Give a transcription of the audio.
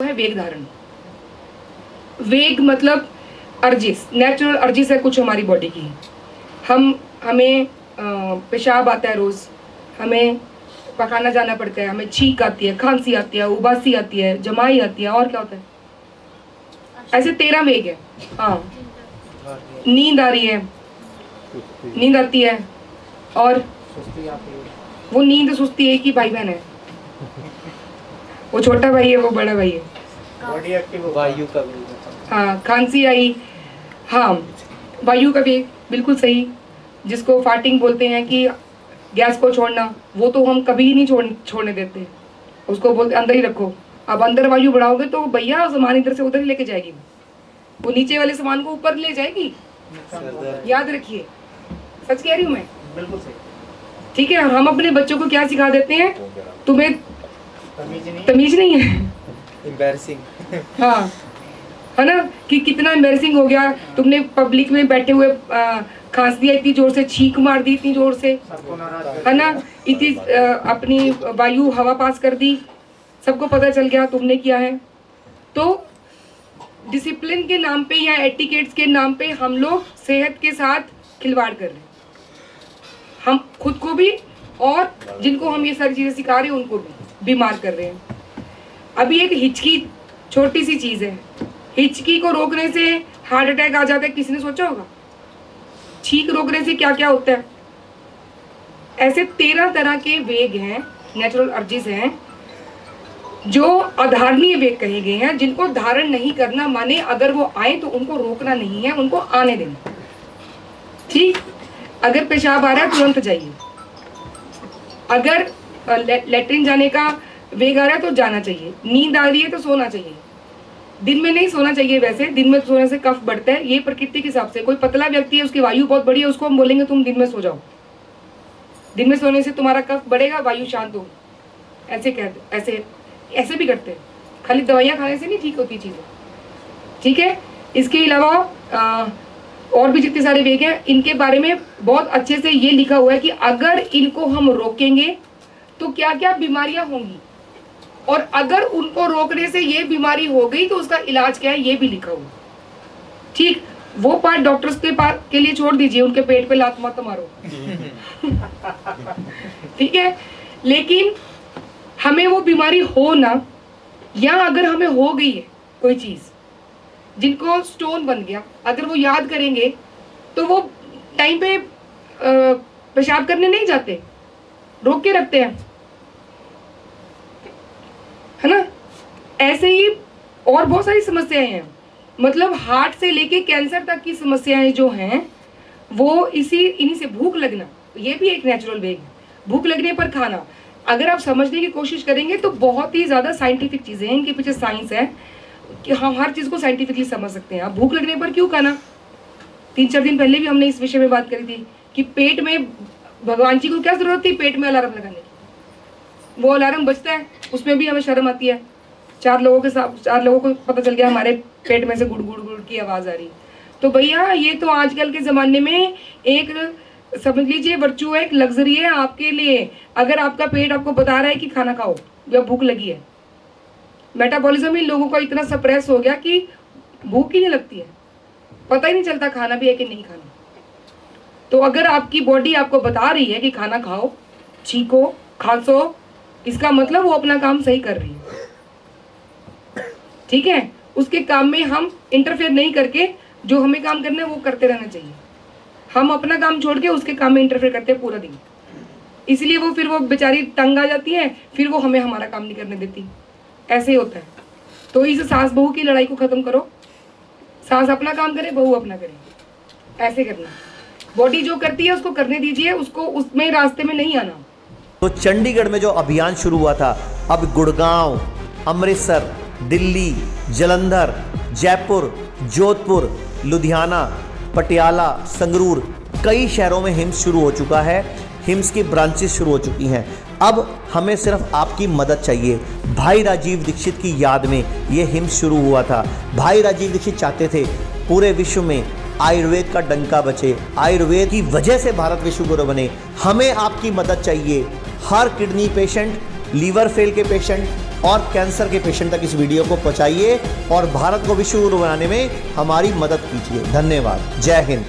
है वेग धारण। वेग मतलब अर्जिस, नेचुरल अर्जिस है कुछ हमारी बॉडी की। हमें पेशाब आता है रोज, हमें पखाना जाना पड़ता है, हमें छींक आती है, खांसी आती है, उबासी आती है, जमाई आती है, और क्या होता है, ऐसे 13 वेग है। हाँ, नींद आ रही है, नींद आती है, और वो नींद सुस्ती एक ही भाई बहन है, वो छोटा भाई है, वो बड़ा भाई है। बॉडी एक्टिव वायु का भी। हाँ, खांसी आई, हाँ वायु का वेग बिल्कुल सही, जिसको फार्टिंग बोलते हैं कि गैस को छोड़ना, वो तो हम कभी नहीं छोड़ने देते, उसको बोलते अंदर ही रखो। अब अंदर वायु बढ़ाओगे तो भैया सामान इधर से उधर ही लेके जाएगी, वो नीचे वाले सामान को ऊपर ले जाएगी, याद रखिए, सच कह रही हूँ मैं, बिल्कुल सही। ठीक है। हम अपने बच्चों को क्या सिखा देते हैं, तुम्हें तमीज नहीं है, एम्बैरसिंग। हाँ है ना, कि कितना एम्बैरसिंग हो गया, तुमने पब्लिक में बैठे हुए खांस दिया इतनी जोर से, छींक मार दी इतनी जोर से, है ना, इतनी अपनी वायु हवा पास कर दी, सबको पता चल गया तुमने किया है। तो डिसिप्लिन के नाम पे या एटिकेट्स के नाम पे हम लोग सेहत के साथ खिलवाड़ कर रहे हैं, हम खुद को भी और जिनको हम ये सारी चीजें सिखा रहे हैं उनको भी बीमार कर रहे हैं। अभी एक हिचकी छोटी सी चीज है, हिचकी को रोकने से हार्ट अटैक आ जाता है, किसी ने सोचा होगा? छींक रोकने से क्या क्या होता है? ऐसे 13 तरह के वेग हैं, नेचुरल अर्जिस हैं, जो अधारणीय वेग कहे गए हैं, जिनको धारण नहीं करना माने अगर वो आए तो उनको रोकना नहीं है, उनको आने देना। ठीक, अगर पेशाब आ रहा है तुरंत जाइए, अगर लेटरिन जाने का वेग आ रहा है तो जाना चाहिए, नींद आ रही है तो सोना चाहिए। दिन में नहीं सोना चाहिए, वैसे दिन में सोने से कफ बढ़ता है, ये प्रकृति के हिसाब से। कोई पतला व्यक्ति है, उसकी वायु बहुत बड़ी है, उसको हम बोलेंगे तुम दिन में सो जाओ, दिन में सोने से तुम्हारा कफ बढ़ेगा, वायु शांत होगी, ऐसे कहते, ऐसे भी करते हैं। खाली दवाइयाँ खाने से नहीं ठीक होती चीज़ें, ठीक है। इसके अलावा और भी जितने सारे वेग हैं, इनके बारे में बहुत अच्छे से ये लिखा हुआ है कि अगर इनको हम रोकेंगे तो क्या क्या बीमारियां होंगी, और अगर उनको रोकने से ये बीमारी हो गई तो उसका इलाज क्या है, ये भी लिखा हुआ। ठीक, वो पार्ट डॉक्टर्स के लिए छोड़ दीजिए, उनके पेट पे लात मत मारो। ठीक है, लेकिन हमें वो बीमारी हो ना, या अगर हमें हो गई है कोई चीज, जिनको स्टोन बन गया, अगर वो याद करेंगे तो वो टाइम पे पेशाब करने नहीं जाते, रोक के रखते हैं, है ना। ऐसे ही और बहुत सारी समस्याएं हैं, मतलब हार्ट से लेके कैंसर तक की समस्याएं जो हैं वो इन्हीं से। भूख लगना, ये भी एक नेचुरल वेग है, भूख लगने पर खाना। अगर आप समझने की कोशिश करेंगे तो बहुत ही ज्यादा साइंटिफिक चीजें हैं, इनके पीछे साइंस है कि हम हर चीज को साइंटिफिकली समझ सकते हैं। आप भूख लगने पर क्यों खाना, 3-4 दिन पहले भी हमने इस विषय में बात करी थी कि पेट में, भगवान जी को क्या जरूरत थी पेट में अलार्म लगाने की, वो अलार्म बजता है, उसमें भी हमें शर्म आती है। 4 लोगों को पता चल गया हमारे पेट में से गुड़ गुड़ गुड़ की आवाज आ रही। तो भैया ये तो आजकल के जमाने में एक, समझ लीजिए, वर्चू है, एक लग्जरी है आपके लिए। अगर आपका पेट आपको बता रहा है कि खाना खाओ या भूख लगी है, मेटाबॉलिज्म इन लोगों का इतना सप्रेस हो गया कि भूख ही नहीं लगती है, पता ही नहीं चलता खाना भी है कि नहीं खाना। तो अगर आपकी बॉडी आपको बता रही है कि खाना खाओ, छींको, खांसो, इसका मतलब वो अपना काम सही कर रही है, ठीक है। उसके काम में हम इंटरफेयर नहीं करके जो हमें काम करना है वो करते रहना चाहिए। हम अपना काम छोड़ के उसके काम में इंटरफेयर करते हैं पूरा दिन, इसलिए वो फिर वो बेचारी तंग आ जाती है, फिर वो हमें हमारा काम नहीं करने देती, ऐसे ही होता है। तो इस सास बहू की लड़ाई को खत्म करो, सास अपना काम करे, बहू अपना करे, ऐसे करना। बॉडी जो करती है उसको करने दीजिए, उसको उसमें रास्ते में नहीं आना। तो चंडीगढ़ में जो अभियान शुरू हुआ था, अब गुड़गांव, अमृतसर, दिल्ली, जालंधर, जयपुर, जोधपुर, लुधियाना, पटियाला, संगरूर, कई शहरों में हिम्स शुरू हो चुका है, हिम्स की ब्रांचेस शुरू हो चुकी हैं। अब हमें सिर्फ आपकी मदद चाहिए। भाई राजीव दीक्षित की याद में ये हिम्स शुरू हुआ था। भाई राजीव दीक्षित चाहते थे पूरे विश्व में आयुर्वेद का डंका बचे, आयुर्वेद की वजह से भारत विश्व गुरु बने। हमें आपकी मदद चाहिए। हर किडनी पेशेंट, लीवर फेल के पेशेंट, और कैंसर के पेशेंट तक इस वीडियो को पहुंचाइए और भारत को विश्व गुरु बनाने में हमारी मदद कीजिए। धन्यवाद। जय हिंद।